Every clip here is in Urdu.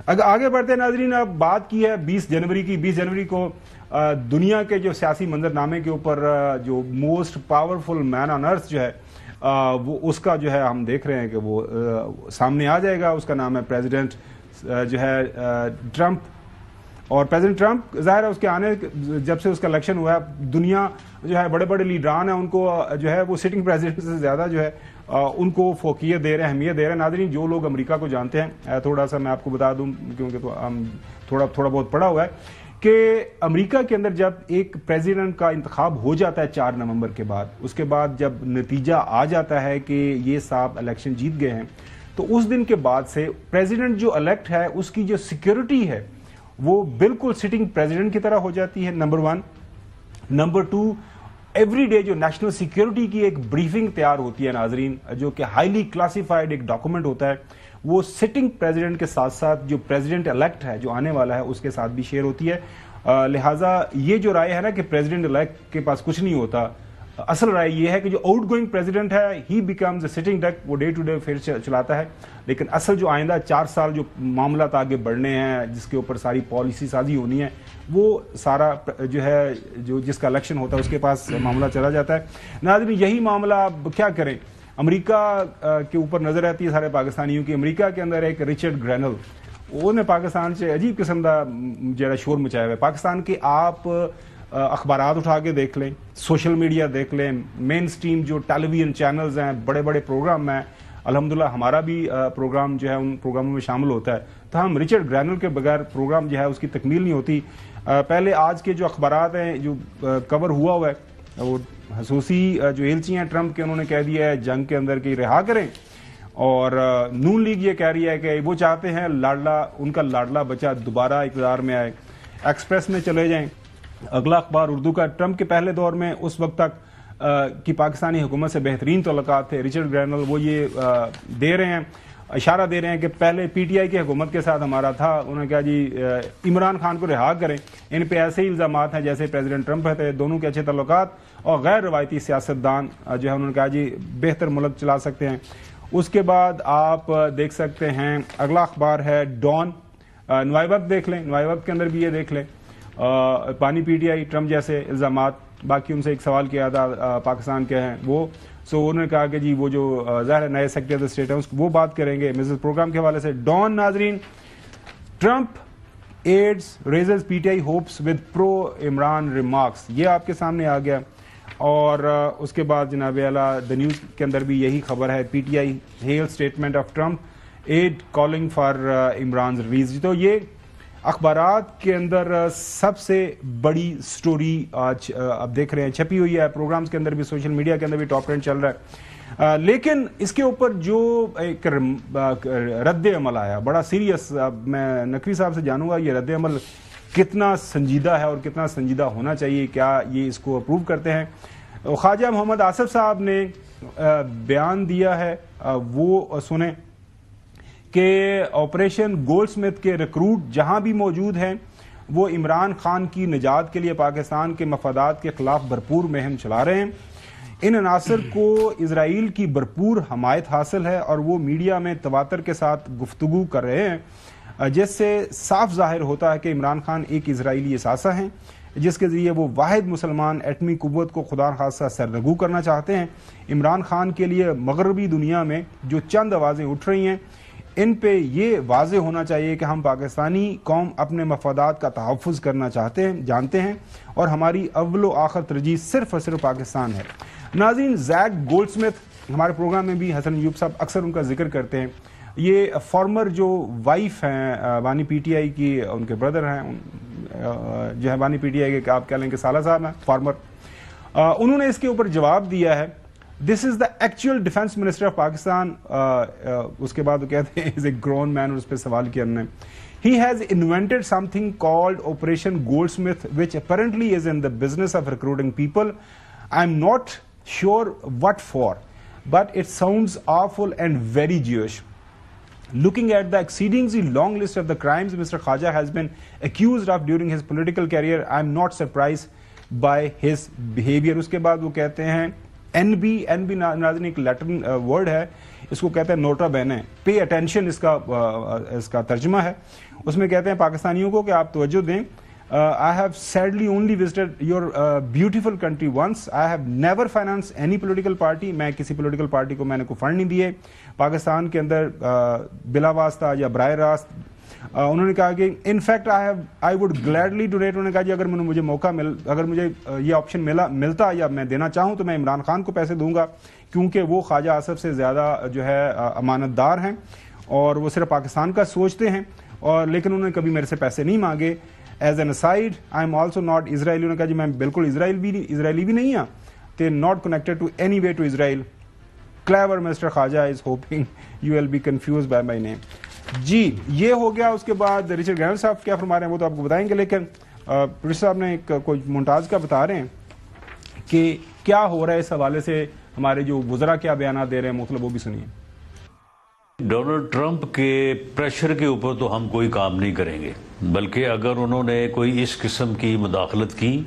اگر آگے بڑھتے ہیں ناظرین، اب بات کی ہے 20 جنوری کی. 20 جنوری کو دنیا کے جو سیاسی منظرنامے کے اوپر جو موسٹ پاورفل مین آن ارتھ جو ہے وہ اس کا جو ہے ہم دیکھ رہے ہیں کہ وہ سامنے آ جائے گا. اس کا نام ہے پریزیڈنٹ جو ہے ٹرمپ. اور پریزیڈنٹ ٹرمپ ظاہر ہے اس کے آنے جب سے اس کا الیکشن ہوا ہے، دنیا جو ہے بڑے بڑے لیڈران ہیں ان کو جو ہے وہ سٹنگ پریزیڈنٹ سے زیادہ جو ہے ان کو فوقیت دے رہے ہیں، اہمیت دے رہے ہیں. ناظرین، جو لوگ امریکہ کو جانتے ہیں، تھوڑا سا میں آپ کو بتا دوں کیونکہ تھوڑا بہت پڑھا ہوا ہے کہ امریکہ کے اندر جب ایک پریزیڈنٹ کا انتخاب ہو جاتا ہے 4 نومبر کے بعد، اس کے بعد جب نتیجہ آ جاتا ہے کہ یہ صاحب الیکشن جیت گئے ہیں، تو اس دن کے بعد سے پریزیڈنٹ جو الیکٹ ہے اس کی جو سیکیورٹی ہے وہ بالکل سٹنگ پریزیڈنٹ کی طرح ہو جاتی ہے. نمبر 1. نمبر 2، ایوری ڈے جو نیشنل سیکیورٹی کی ایک بریفنگ تیار ہوتی ہے ناظرین، جو کہ ہائیلی کلاسیفائڈ ایک ڈاکومنٹ ہوتا ہے، وہ سٹنگ پریزیڈنٹ کے ساتھ ساتھ جو پریزیڈنٹ الیکٹ ہے جو آنے والا ہے اس کے ساتھ بھی شیئر ہوتی ہے. لہٰذا یہ جو رائے ہے نا کہ پریزیڈنٹ الیکٹ کے پاس کچھ نہیں ہوتا، اصل رائے یہ ہے کہ جو آؤٹ گوئنگ پریزیڈنٹ ہے ہی بیکمز اے سٹنگ ڈک، وہ ڈے ٹو ڈے پھر چلاتا ہے. لیکن اصل جو آئندہ 4 سال جو معاملات آگے بڑھنے ہیں، جس کے اوپر ساری پالیسی سازی ہونی ہے، وہ سارا جو ہے جس کا الیکشن ہوتا ہے اس کے پاس معاملہ چلا جاتا ہے. ناظرین، یہی معاملہ اب کیا کریں، امریکہ کے اوپر نظر رہتی ہے سارے پاکستانیوں کی. امریکہ کے اندر ایک رچرڈ گرینل، انہوں نے پاکستان سے عجیب قسم کا جو شور مچایا ہوا ہے. پاکستان کے آپ اخبارات اٹھا کے دیکھ لیں، سوشل میڈیا دیکھ لیں، مین سٹریم جو ٹیلی ویژن چینلز ہیں، بڑے بڑے پروگرام ہیں، الحمدللہ ہمارا بھی پروگرام جو ہے ان پروگراموں میں شامل ہوتا ہے. تو ہم رچرڈ گرینل کے بغیر پروگرام جو ہے اس کی تکمیل نہیں ہوتی. پہلے آج کے جو اخبارات ہیں جو کور ہوا ہے، وہ خصوصی جو ایلچی ہیں ٹرمپ کے، انہوں نے کہہ دیا ہے جنگ کے اندر کہ رہا کریں. اور نون لیگ یہ کہہ رہی ہے کہ وہ چاہتے ہیں ان کا لاڈلا بچہ دوبارہ اقتدار میں آئے، ایکسپریس میں چلے جائیں. اگلا اخبار اردو کا، ٹرمپ کے پہلے دور میں اس وقت تک کی پاکستانی حکومت سے بہترین تعلقات تھے. رچرڈ گرینل وہ یہ دے رہے ہیں، اشارہ دے رہے ہیں کہ پہلے پی ٹی آئی کی حکومت کے ساتھ ہمارا تھا. انہوں نے کہا جی عمران خان کو رہا کریں، ان پہ ایسے ہی الزامات ہیں جیسے پریزیڈنٹ ٹرمپ تھے. دونوں کے اچھے تعلقات اور غیر روایتی سیاستدان جو ہے انہوں نے کہا جی بہتر ملک چلا سکتے ہیں. اس کے بعد آپ دیکھ سکتے ہیں اگلا اخبار ہے ڈان. نوائے وقت دیکھ لیں، نوائے وقت کے اندر بھی یہ دیکھ لیں، پانی پی ٹی آئی ٹرمپ جیسے الزامات. باقی ان سے ایک سوال کیا تھا پاکستان کے ہیں وہ، سو انہوں نے کہا کہ جی وہ جو ظاہر نئے سیکرٹری آف اسٹیٹ ہیں وہ بات کریں گے مسز پروگرام کے حوالے سے. ڈان. ناظرین، Trump aides raises P T I hopes with pro Imran remarks, یہ آپ کے سامنے آ گیا. اور اس کے بعد جناب اعلیٰ دا نیوز کے اندر بھی یہی خبر ہے، P T I hail statement of Trump aide calling for Imran release. تو یہ اخبارات کے اندر سب سے بڑی سٹوری آج اب دیکھ رہے ہیں چھپی ہوئی ہے. پروگرامز کے اندر بھی، سوشل میڈیا کے اندر بھی ٹاپ ٹرینڈ چل رہا ہے. لیکن اس کے اوپر جو ایک رد عمل آیا بڑا سیریس، اب میں نقوی صاحب سے جانوں گا یہ رد عمل کتنا سنجیدہ ہے اور کتنا سنجیدہ ہونا چاہیے، کیا یہ اس کو اپروو کرتے ہیں. خواجہ محمد آصف صاحب نے بیان دیا ہے، وہ سنیں کہ آپریشن گولڈ سمتھ کے ریکروٹ جہاں بھی موجود ہیں وہ عمران خان کی نجات کے لیے پاکستان کے مفادات کے خلاف بھرپور مہم چلا رہے ہیں. ان عناصر کو اسرائیل کی بھرپور حمایت حاصل ہے اور وہ میڈیا میں تواتر کے ساتھ گفتگو کر رہے ہیں، جس سے صاف ظاہر ہوتا ہے کہ عمران خان ایک اسرائیلی اثاثہ ہیں جس کے ذریعے وہ واحد مسلمان ایٹمی قوت کو خدا نخواستہ سرنگو کرنا چاہتے ہیں. عمران خان کے لیے مغربی دنیا میں جو چند آوازیں اٹھ رہی ہیں، ان پہ یہ واضح ہونا چاہیے کہ ہم پاکستانی قوم اپنے مفادات کا تحفظ کرنا چاہتے ہیں، جانتے ہیں، اور ہماری اول و آخر ترجیح صرف اور صرف پاکستان ہے. ناظرین، زیک گولڈ سمتھ ہمارے پروگرام میں بھی حسن ایوب صاحب اکثر ان کا ذکر کرتے ہیں. یہ فارمر جو وائف ہیں بانی پی ٹی آئی کی، ان کے بردر ہیں جو ہے بانی پی ٹی آئی کے، آپ کہہ لیں کہ سالہ صاحب ہیں فارمر. انہوں نے اس کے اوپر جواب دیا ہے، this is the actual defence minister of Pakistan. اس کے بعد وہ کہتے ہیں از اے گرون مین، اور اس پہ سوال کیا انہوں نے. He has invented something called Operation Goldsmith, which apparently is in the business of recruiting people. I'm not sure what for, but it sounds awful and very Jewish. Looking at the exceedingly long list of the crimes Mr. Khaja has been accused of during his political career, I'm not surprised by his behavior. اس کے بعد وہ کہتے ہیں NB ناظرین ایک لیٹن ورڈ ہے، اس کو کہتے ہیں نوٹا بینے، پے اٹینشن اس کا ترجمہ ہے. اس میں کہتے ہیں پاکستانیوں کو کہ آپ توجہ دیں. I have sadly only visited your beautiful country once. I have never financed any political party. میں کسی پولیٹیکل پارٹی کو میں نے کوئی فنڈ نہیں دیے. پاکستان کے اندر بلا واسطہ یا براہ راست انہوں نے کہا کہ in fact I would گلیڈلی donate. انہوں نے کہا جی اگر مجھے موقع اگر مجھے یہ آپشن ملتا یا میں دینا چاہوں تو میں عمران خان کو پیسے دوں گا، کیونکہ وہ خواجہ آصف سے زیادہ جو ہے امانت دار ہیں اور وہ صرف پاکستان کا سوچتے ہیں. اور لیکن انہوں نے کبھی میرے سے پیسے نہیں مانگے. As an aside I am also not Israeli. انہوں نے کہا جی میں بالکل اسرائیلی بھی نہیں ہوں. They not connected to any way to Israel. Clever Mister Khawaja is hoping you will be confused by my name. جی یہ ہو گیا. اس کے بعد رچرڈ گرینل صاحب کیا فرما رہے ہیں وہ تو آپ کو بتائیں گے، لیکن پروفیسر صاحب نے کوئی مونٹاز کا بتا رہے ہیں کہ کیا ہو رہا ہے اس حوالے سے. ہمارے جو وزراء کیا بیانات دے رہے ہیں مطلب وہ بھی سنیے. ڈونلڈ ٹرمپ کے پریشر کے اوپر تو ہم کوئی کام نہیں کریں گے، بلکہ اگر انہوں نے کوئی اس قسم کی مداخلت کی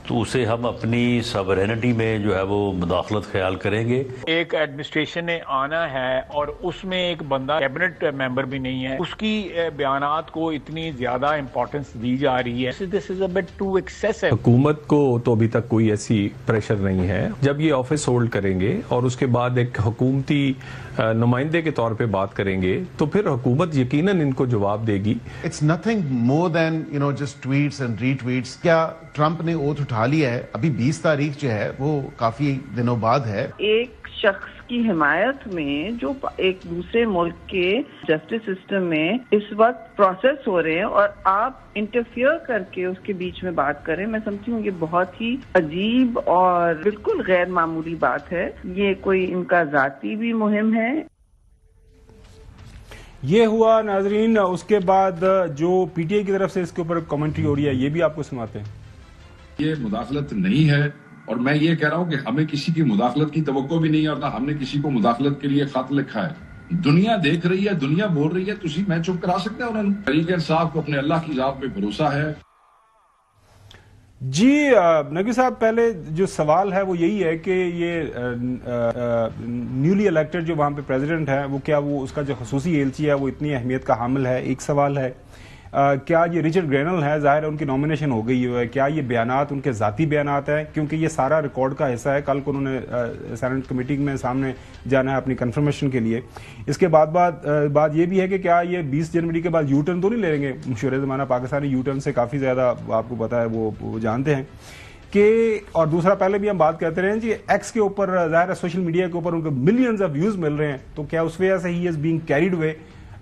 تو اسے ہم اپنی ساورینٹی میں جو ہے وہ مداخلت خیال کریں گے. ایک ایڈمنسٹریشن نے آنا ہے اور اس میں ایک بندہ کیبنٹ ممبر بھی نہیں ہے، اس کی بیانات کو اتنی زیادہ امپورٹنس دی جا رہی ہے. This is a bit too excessive. حکومت کو تو ابھی تک کوئی ایسی پریشر نہیں ہے. جب یہ آفس ہولڈ کریں گے اور اس کے بعد ایک حکومتی نمائندے کے طور پہ بات کریں گے تو پھر حکومت یقیناً ان کو جواب دے گی. It's nothing more than just tweets and retweets. کیا ٹرمپ نے اوتھ اٹھا لیا ہے؟ ابھی 20 تاریخ جو ہے وہ کافی دنوں بعد ہے. ایک شخص کی حمایت میں جو ایک دوسرے ملک کے جسٹس سسٹم میں اس وقت پروسیس ہو رہے ہیں اور آپ انٹرفیئر کر کے اس کے بیچ میں بات کریں، میں سمجھتی ہوں یہ بہت ہی عجیب اور بالکل غیر معمولی بات ہے. یہ کوئی ان کا ذاتی بھی مہم ہے. یہ ہوا ناظرین. اس کے بعد جو پی ٹی آئی کی طرف سے اس کے اوپر کمنٹری ہو رہی ہے یہ بھی آپ کو سناتے ہیں. یہ مداخلت نہیں ہے اور میں یہ کہہ رہا ہوں کہ ہمیں کسی کی مداخلت کی توقع بھی نہیں ہے اور نہ ہم نے کسی کو مداخلت کے لیے خط لکھا ہے. دنیا دیکھ رہی ہے، دنیا بول رہی ہے، تسی میں چپ کرا سکتے ہیں انہوں نے. تحریک انصاف کو اپنے اللہ کی ذات پہ بھروسہ ہے. جی نقوی صاحب پہلے جو سوال ہے وہ یہی ہے کہ یہ نیولی الیکٹڈ جو وہاں پہ پریزیڈنٹ ہے وہ کیا وہ اس کا جو خصوصی ایلچی ہے وہ اتنی اہمیت کا حامل ہے؟ ایک سوال ہے. کیا یہ رچرڈ گرینل ہے، ظاہر ہے ان کی نامینیشن ہو گئی ہے، کیا یہ بیانات ان کے ذاتی بیانات ہیں؟ کیونکہ یہ سارا ریکارڈ کا حصہ ہے. کل کو انہوں نے سینٹ کمیٹی میں سامنے جانا ہے اپنی کنفرمیشن کے لیے. اس کے بعد یہ بھی ہے کہ کیا یہ 20 جنوری کے بعد یو ٹرن تو نہیں لیں گے؟ مشہور زمانہ پاکستانی یو ٹرن سے کافی زیادہ آپ کو پتا ہے وہ جانتے ہیں کہ. اور دوسرا پہلے بھی ہم بات کرتے رہے ہیں جی ایکس کے اوپر ظاہر ہے سوشل میڈیا کے اوپر ان کو ملینز آف ویوز مل رہے ہیں، تو کیا اس وجہ سے ہی از بینگ کیریڈ ہوئے؟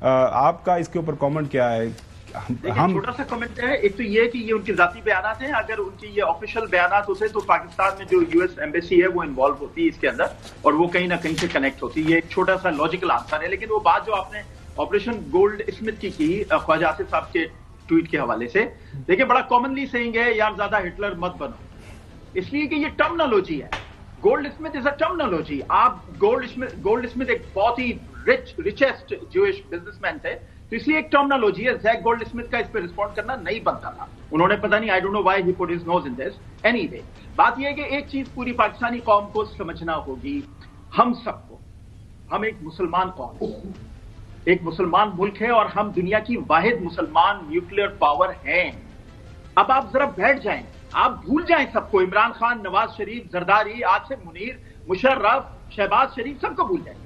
آپ کا اس کے اوپر کامنٹ کیا ہے؟ چھوٹا سا کمنٹ ہے. ایک تو یہ کہ یہ ان کے ذاتی بیانات ہیں. اگر ان کی یہ آفیشیل بیانات ہوتے تو پاکستان میں جو یو ایس ایمبیسی ہے وہ انوالو ہوتی ہے اس کے اندر اور وہ کہیں نہ کہیں سے کنیکٹ ہوتی. یہ ایک چھوٹا سا لاجیکل آنسر ہے. لیکن وہ بات جو آپ نے آپریشن گولڈ اسمتھ کی خواجہ آصف صاحب کے ٹویٹ کے حوالے سے، دیکھیں بڑا کامنلی سینگ ہے یار زیادہ ہٹلر مت بنو، اس لیے کہ یہ ٹرمنالوجی ہے. گولڈ اسمتھ از اے ٹرمنالوجی. آپ گولڈ اسمتھ ایک بہت ہی ریچسٹ جوئش بزنس مین تھے، تو اس لیے ایک ٹرمنالوجی ہے. زیک گولڈ اسمتھ کا اس پہ رسپونڈ کرنا نہیں بنتا تھا. انہوں نے پتہ نہیں، I don't know why he put his nose in this. Anyway بات یہ ہے کہ ایک چیز پوری پاکستانی قوم کو سمجھنا ہوگی، ہم سب کو. ہم ایک مسلمان قوم، ایک مسلمان ملک ہے اور ہم دنیا کی واحد مسلمان نیوکلیئر پاور ہیں. اب آپ ذرا بیٹھ جائیں، آپ بھول جائیں سب کو. عمران خان، نواز شریف، زرداری، آصف منیر، مشرف، شہباز شریف، سب کو بھول جائیں.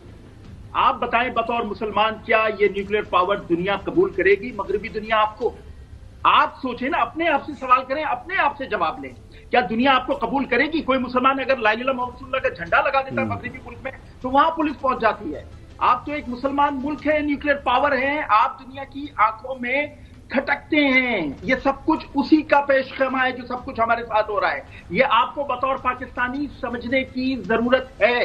آپ بتائیں بطور مسلمان کیا یہ نیوکلیئر پاور دنیا قبول کرے گی؟ مغربی دنیا آپ کو؟ آپ سوچیں نا، اپنے آپ سے سوال کریں، اپنے آپ سے جواب لیں. کیا دنیا آپ کو قبول کرے گی؟ کوئی مسلمان اگر لا الہ الا محمد رسول اللہ کا جھنڈا لگا دیتا ہے مغربی ملک میں تو وہاں پولیس پہنچ جاتی ہے. آپ تو ایک مسلمان ملک ہے، نیوکلیئر پاور ہیں، آپ دنیا کی آنکھوں میں کھٹکتے ہیں. یہ سب کچھ اسی کا پیش خیمہ ہے جو سب کچھ ہمارے ساتھ ہو رہا ہے. یہ آپ کو بطور پاکستانی سمجھنے کی ضرورت ہے.